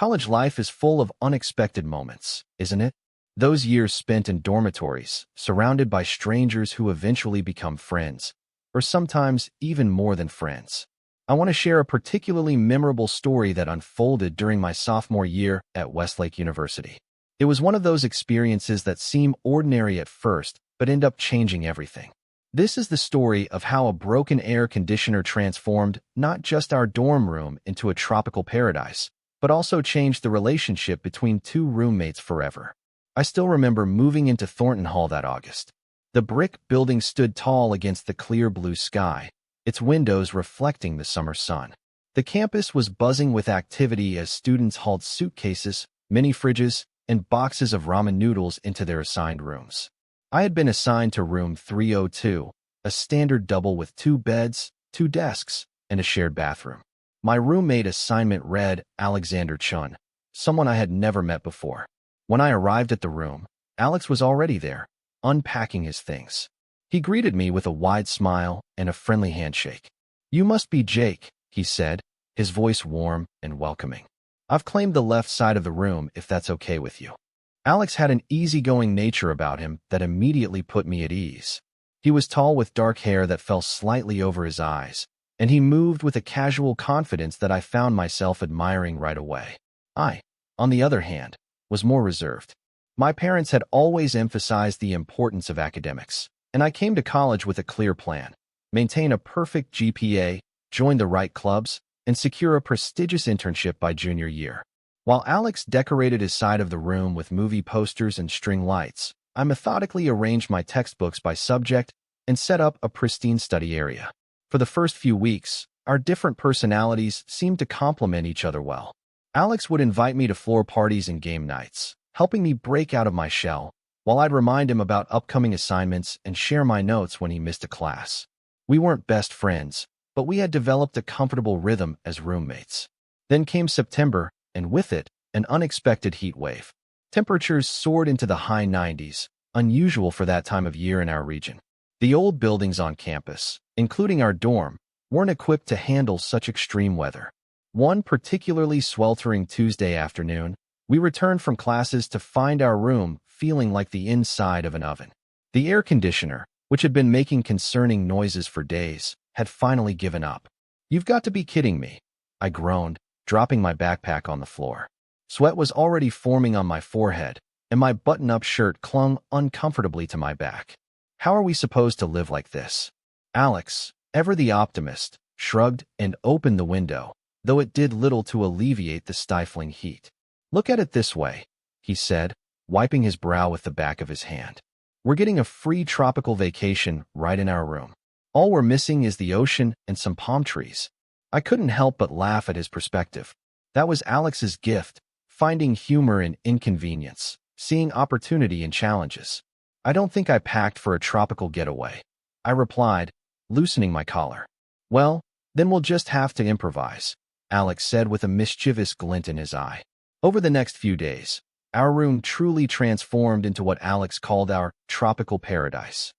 College life is full of unexpected moments, isn't it? Those years spent in dormitories, surrounded by strangers who eventually become friends, or sometimes even more than friends. I want to share a particularly memorable story that unfolded during my sophomore year at Westlake University. It was one of those experiences that seem ordinary at first, but end up changing everything. This is the story of how a broken air conditioner transformed not just our dorm room into a tropical paradise, but also changed the relationship between two roommates forever. I still remember moving into Thornton Hall that August. The brick building stood tall against the clear blue sky, its windows reflecting the summer sun. The campus was buzzing with activity as students hauled suitcases, mini fridges, and boxes of ramen noodles into their assigned rooms. I had been assigned to room 302, a standard double with 2 beds, 2 desks, and a shared bathroom. My roommate assignment read Alexander Chun, someone I had never met before. When I arrived at the room, Alex was already there, unpacking his things. He greeted me with a wide smile and a friendly handshake. "You must be Jake," he said, his voice warm and welcoming. "I've claimed the left side of the room if that's okay with you." Alex had an easygoing nature about him that immediately put me at ease. He was tall with dark hair that fell slightly over his eyes, and he moved with a casual confidence that I found myself admiring right away. I, on the other hand, was more reserved. My parents had always emphasized the importance of academics, and I came to college with a clear plan: maintain a perfect GPA, join the right clubs, and secure a prestigious internship by junior year. While Alex decorated his side of the room with movie posters and string lights, I methodically arranged my textbooks by subject and set up a pristine study area. For the first few weeks, our different personalities seemed to complement each other well. Alex would invite me to floor parties and game nights, helping me break out of my shell, while I'd remind him about upcoming assignments and share my notes when he missed a class. We weren't best friends, but we had developed a comfortable rhythm as roommates. Then came September, and with it, an unexpected heat wave. Temperatures soared into the high 90s, unusual for that time of year in our region. The old buildings on campus, including our dorm, weren't equipped to handle such extreme weather. One particularly sweltering Tuesday afternoon, we returned from classes to find our room feeling like the inside of an oven. The air conditioner, which had been making concerning noises for days, had finally given up. "You've got to be kidding me," I groaned, dropping my backpack on the floor. Sweat was already forming on my forehead, and my button-up shirt clung uncomfortably to my back. "How are we supposed to live like this?" Alex, ever the optimist, shrugged and opened the window, though it did little to alleviate the stifling heat. "Look at it this way," he said, wiping his brow with the back of his hand. "We're getting a free tropical vacation right in our room. All we're missing is the ocean and some palm trees." I couldn't help but laugh at his perspective. That was Alex's gift, finding humor in inconvenience, seeing opportunity in challenges. "I don't think I packed for a tropical getaway," I replied, loosening my collar. "Well, then we'll just have to improvise," Alex said with a mischievous glint in his eye. Over the next few days, our room truly transformed into what Alex called our tropical paradise.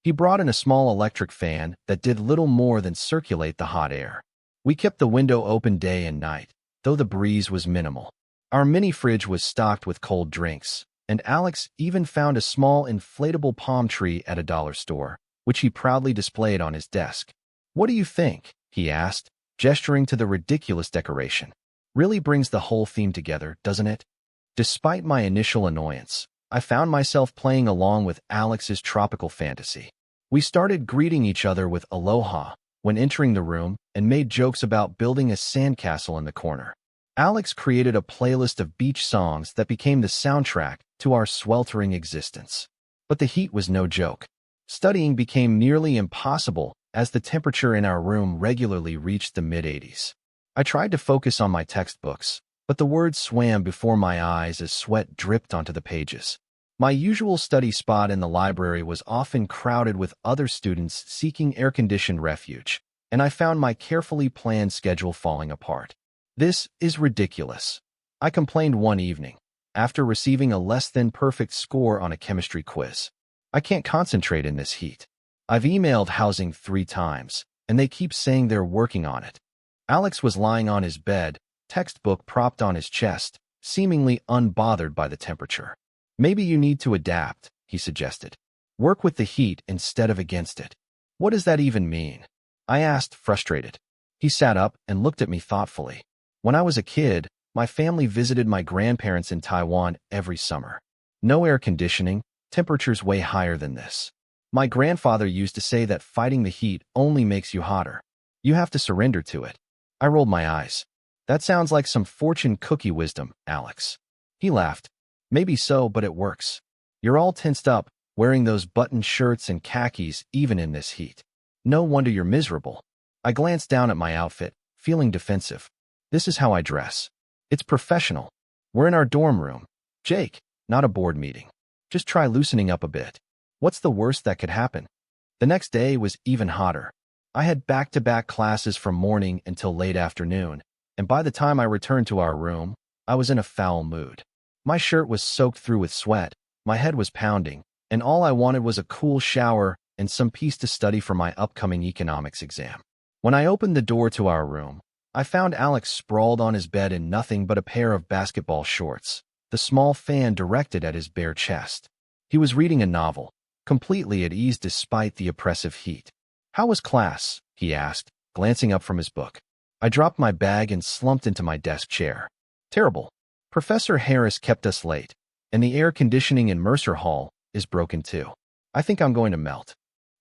He brought in a small electric fan that did little more than circulate the hot air. We kept the window open day and night, though the breeze was minimal. Our mini fridge was stocked with cold drinks, and Alex even found a small inflatable palm tree at a dollar store, which he proudly displayed on his desk. "What do you think?" he asked, gesturing to the ridiculous decoration. "Really brings the whole theme together, doesn't it?" Despite my initial annoyance, I found myself playing along with Alex's tropical fantasy. We started greeting each other with aloha when entering the room and made jokes about building a sandcastle in the corner. Alex created a playlist of beach songs that became the soundtrack to our sweltering existence. But the heat was no joke. Studying became nearly impossible as the temperature in our room regularly reached the mid-80s. I tried to focus on my textbooks, but the words swam before my eyes as sweat dripped onto the pages. My usual study spot in the library was often crowded with other students seeking air-conditioned refuge, and I found my carefully planned schedule falling apart. "This is ridiculous," I complained one evening, after receiving a less-than-perfect score on a chemistry quiz. "I can't concentrate in this heat. I've emailed housing 3 times, and they keep saying they're working on it." Alex was lying on his bed, textbook propped on his chest, seemingly unbothered by the temperature. Maybe you need to adapt, he suggested. Work with the heat instead of against it. What does that even mean? I asked, frustrated. He sat up and looked at me thoughtfully. When I was a kid, my family visited my grandparents in Taiwan every summer. No air conditioning, temperatures way higher than this. My grandfather used to say that fighting the heat only makes you hotter. You have to surrender to it. I rolled my eyes. That sounds like some fortune cookie wisdom, Alex. He laughed. Maybe so, but it works. You're all tensed up, wearing those buttoned shirts and khakis even in this heat. No wonder you're miserable. I glanced down at my outfit, feeling defensive. This is how I dress. It's professional. We're in our dorm room. Jake, not a board meeting. Just try loosening up a bit. What's the worst that could happen? The next day was even hotter. I had back-to-back classes from morning until late afternoon, and by the time I returned to our room, I was in a foul mood. My shirt was soaked through with sweat, my head was pounding, and all I wanted was a cool shower and some peace to study for my upcoming economics exam. When I opened the door to our room, I found Alex sprawled on his bed in nothing but a pair of basketball shorts, the small fan directed at his bare chest. He was reading a novel, completely at ease despite the oppressive heat. How was class? He asked, glancing up from his book. I dropped my bag and slumped into my desk chair. Terrible. Professor Harris kept us late, and the air conditioning in Mercer Hall is broken too. I think I'm going to melt.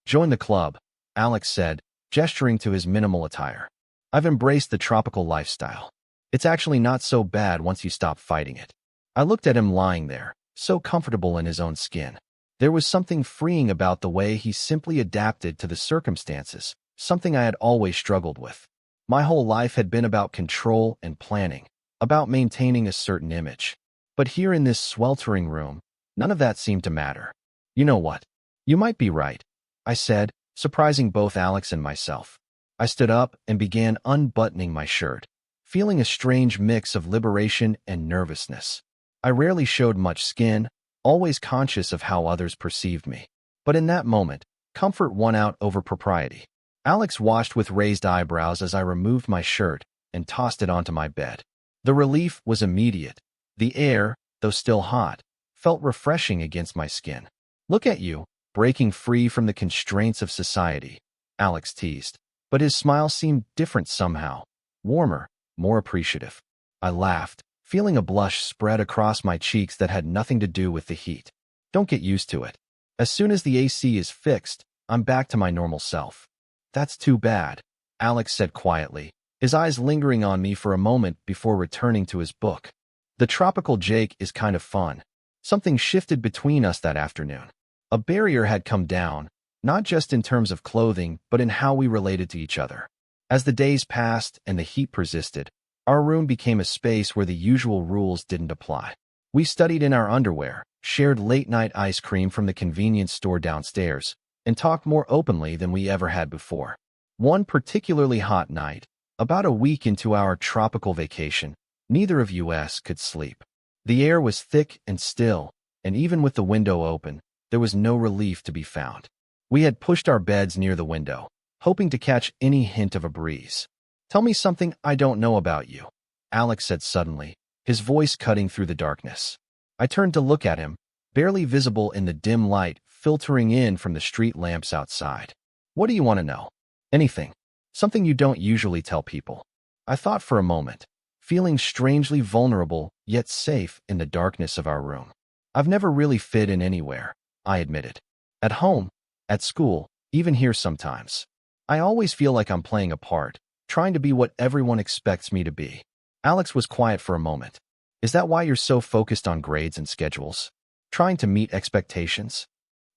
Join the club, Alex said, gesturing to his minimal attire. I've embraced the tropical lifestyle. It's actually not so bad once you stop fighting it. I looked at him lying there, so comfortable in his own skin. There was something freeing about the way he simply adapted to the circumstances, something I had always struggled with. My whole life had been about control and planning, about maintaining a certain image. But here in this sweltering room, none of that seemed to matter. You know what? You might be right, I said, surprising both Alex and myself. I stood up and began unbuttoning my shirt, feeling a strange mix of liberation and nervousness. I rarely showed much skin, always conscious of how others perceived me. But in that moment, comfort won out over propriety. Alex watched with raised eyebrows as I removed my shirt and tossed it onto my bed. The relief was immediate. The air, though still hot, felt refreshing against my skin. Look at you, breaking free from the constraints of society, Alex teased. But his smile seemed different somehow, warmer, more appreciative. I laughed, feeling a blush spread across my cheeks that had nothing to do with the heat. Don't get used to it. As soon as the AC is fixed, I'm back to my normal self. That's too bad, Alex said quietly, his eyes lingering on me for a moment before returning to his book. The tropical Jake is kind of fun. Something shifted between us that afternoon. A barrier had come down, not just in terms of clothing, but in how we related to each other. As the days passed and the heat persisted, our room became a space where the usual rules didn't apply. We studied in our underwear, shared late-night ice cream from the convenience store downstairs, and talked more openly than we ever had before. One particularly hot night, about a week into our tropical vacation, neither of us could sleep. The air was thick and still, and even with the window open, there was no relief to be found. We had pushed our beds near the window, hoping to catch any hint of a breeze. Tell me something I don't know about you, Alex said suddenly, his voice cutting through the darkness. I turned to look at him, barely visible in the dim light filtering in from the street lamps outside. What do you want to know? Anything. Something you don't usually tell people. I thought for a moment, feeling strangely vulnerable yet safe in the darkness of our room. I've never really fit in anywhere, I admitted. At home, at school, even here sometimes. I always feel like I'm playing a part, trying to be what everyone expects me to be. Alex was quiet for a moment. Is that why you're so focused on grades and schedules? Trying to meet expectations?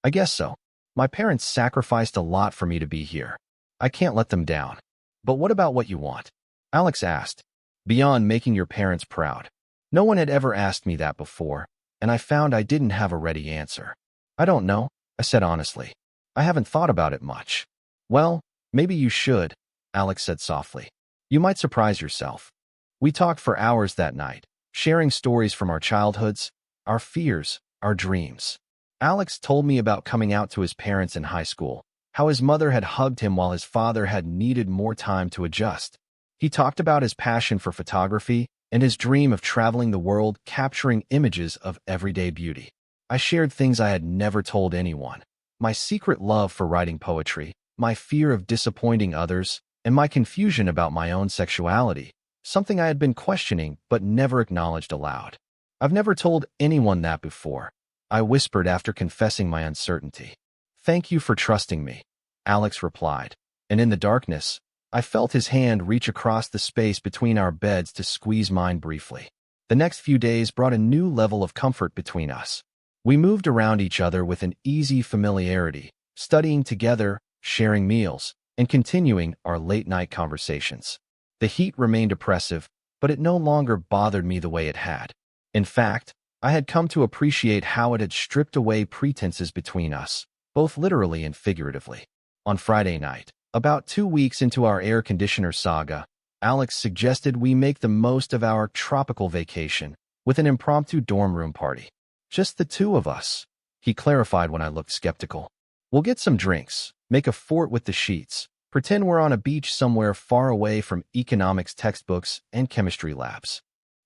I guess so. My parents sacrificed a lot for me to be here. I can't let them down. But what about what you want? Alex asked. Beyond making your parents proud. No one had ever asked me that before, and I found I didn't have a ready answer. I don't know, I said honestly. I haven't thought about it much. Well, maybe you should, Alex said softly. You might surprise yourself. We talked for hours that night, sharing stories from our childhoods, our fears, our dreams. Alex told me about coming out to his parents in high school, how his mother had hugged him while his father had needed more time to adjust. He talked about his passion for photography and his dream of traveling the world capturing images of everyday beauty. I shared things I had never told anyone. My secret love for writing poetry, my fear of disappointing others, and my confusion about my own sexuality, something I had been questioning but never acknowledged aloud. I've never told anyone that before, I whispered after confessing my uncertainty. Thank you for trusting me, Alex replied, and in the darkness, I felt his hand reach across the space between our beds to squeeze mine briefly. The next few days brought a new level of comfort between us. We moved around each other with an easy familiarity, studying together, sharing meals, and continuing our late-night conversations. The heat remained oppressive, but it no longer bothered me the way it had. In fact, I had come to appreciate how it had stripped away pretenses between us, both literally and figuratively. On Friday night, about 2 weeks into our air conditioner saga, Alex suggested we make the most of our tropical vacation with an impromptu dorm room party. Just the two of us, he clarified when I looked skeptical. We'll get some drinks, make a fort with the sheets, pretend we're on a beach somewhere far away from economics textbooks and chemistry labs.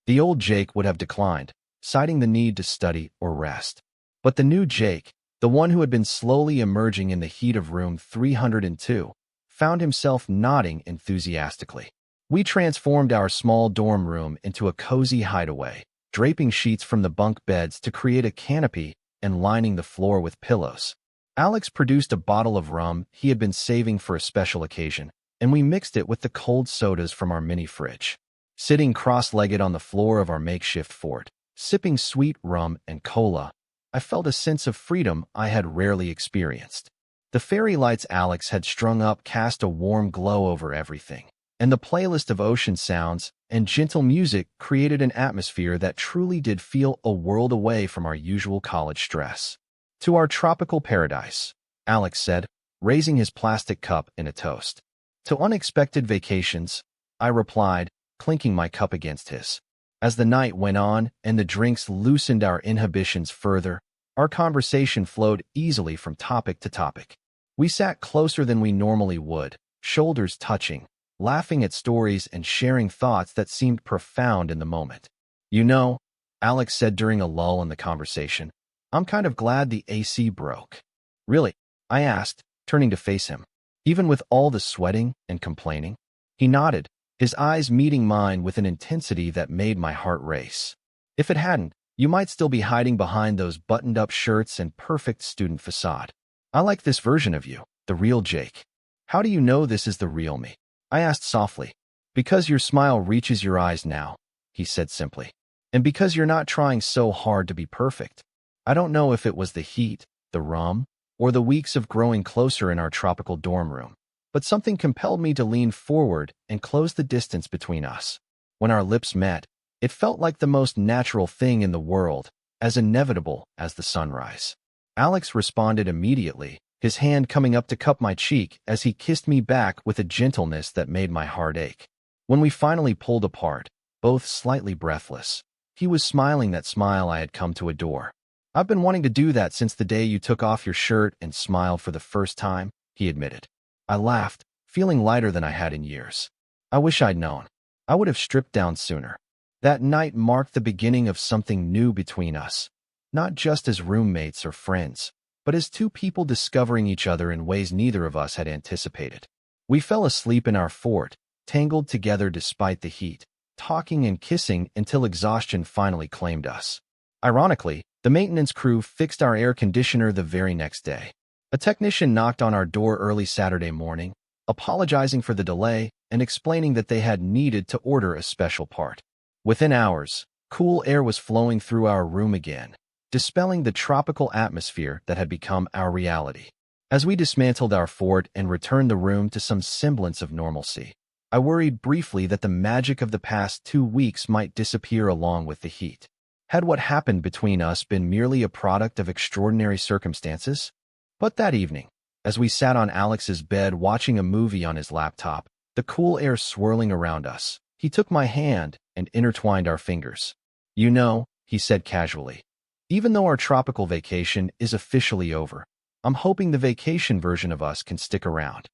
The old Jake would have declined, citing the need to study or rest. But the new Jake, the one who had been slowly emerging in the heat of room 302, found himself nodding enthusiastically. We transformed our small dorm room into a cozy hideaway, draping sheets from the bunk beds to create a canopy and lining the floor with pillows. Alex produced a bottle of rum he had been saving for a special occasion, and we mixed it with the cold sodas from our mini fridge. Sitting cross-legged on the floor of our makeshift fort, sipping sweet rum and cola, I felt a sense of freedom I had rarely experienced. The fairy lights Alex had strung up cast a warm glow over everything, and the playlist of ocean sounds and gentle music created an atmosphere that truly did feel a world away from our usual college stress. To our tropical paradise, Alex said, raising his plastic cup in a toast. To unexpected vacations, I replied, clinking my cup against his. As the night went on and the drinks loosened our inhibitions further, our conversation flowed easily from topic to topic. We sat closer than we normally would, shoulders touching, laughing at stories and sharing thoughts that seemed profound in the moment. You know, Alex said during a lull in the conversation, I'm kind of glad the AC broke. Really? I asked, turning to face him. Even with all the sweating and complaining? He nodded, his eyes meeting mine with an intensity that made my heart race. If it hadn't, you might still be hiding behind those buttoned-up shirts and perfect student facade. I like this version of you, the real Jake. How do you know this is the real me? I asked softly. Because your smile reaches your eyes now, he said simply. And because you're not trying so hard to be perfect. I don't know if it was the heat, the rum, or the weeks of growing closer in our tropical dorm room, but something compelled me to lean forward and close the distance between us. When our lips met, it felt like the most natural thing in the world, as inevitable as the sunrise. Alex responded immediately, his hand coming up to cup my cheek as he kissed me back with a gentleness that made my heart ache. When we finally pulled apart, both slightly breathless, he was smiling that smile I had come to adore. I've been wanting to do that since the day you took off your shirt and smiled for the first time, he admitted. I laughed, feeling lighter than I had in years. I wish I'd known. I would have stripped down sooner. That night marked the beginning of something new between us, not just as roommates or friends, but as two people discovering each other in ways neither of us had anticipated. We fell asleep in our fort, tangled together despite the heat, talking and kissing until exhaustion finally claimed us. Ironically, the maintenance crew fixed our air conditioner the very next day. A technician knocked on our door early Saturday morning, apologizing for the delay and explaining that they had needed to order a special part. Within hours, cool air was flowing through our room again, dispelling the tropical atmosphere that had become our reality. As we dismantled our fort and returned the room to some semblance of normalcy, I worried briefly that the magic of the past 2 weeks might disappear along with the heat. Had what happened between us been merely a product of extraordinary circumstances? But that evening, as we sat on Alex's bed watching a movie on his laptop, the cool air swirling around us, he took my hand and intertwined our fingers. You know, he said casually, even though our tropical vacation is officially over, I'm hoping the vacation version of us can stick around.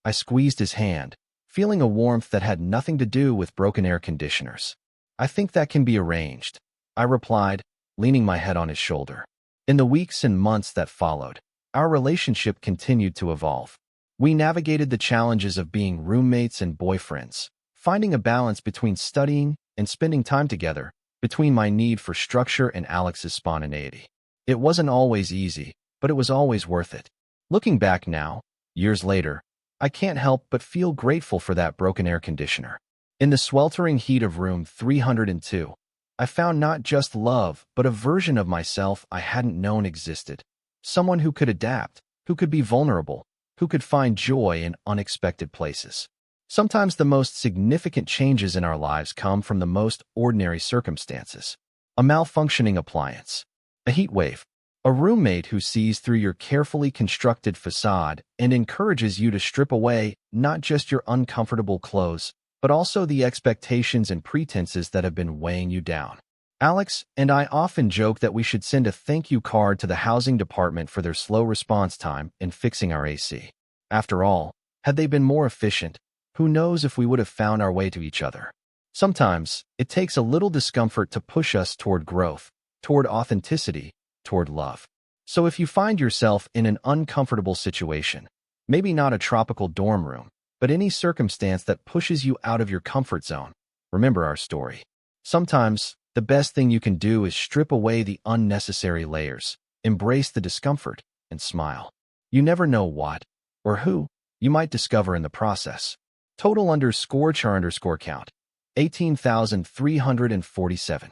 I squeezed his hand, feeling a warmth that had nothing to do with broken air conditioners. "I think that can be arranged," I replied, leaning my head on his shoulder. In the weeks and months that followed, our relationship continued to evolve. We navigated the challenges of being roommates and boyfriends, finding a balance between studying and spending time together, between my need for structure and Alex's spontaneity. It wasn't always easy, but it was always worth it. Looking back now, years later, I can't help but feel grateful for that broken air conditioner. In the sweltering heat of room 302, I found not just love, but a version of myself I hadn't known existed. Someone who could adapt, who could be vulnerable, who could find joy in unexpected places. Sometimes the most significant changes in our lives come from the most ordinary circumstances. A malfunctioning appliance, a heat wave, a roommate who sees through your carefully constructed facade and encourages you to strip away not just your uncomfortable clothes, but also the expectations and pretenses that have been weighing you down. Alex and I often joke that we should send a thank you card to the housing department for their slow response time in fixing our AC. After all, had they been more efficient, who knows if we would have found our way to each other. Sometimes, it takes a little discomfort to push us toward growth, toward authenticity, toward love. So if you find yourself in an uncomfortable situation, maybe not a tropical dorm room, but any circumstance that pushes you out of your comfort zone, remember our story. Sometimes, the best thing you can do is strip away the unnecessary layers, embrace the discomfort, and smile. You never know what, or who, you might discover in the process. Total _char_count, 18,347.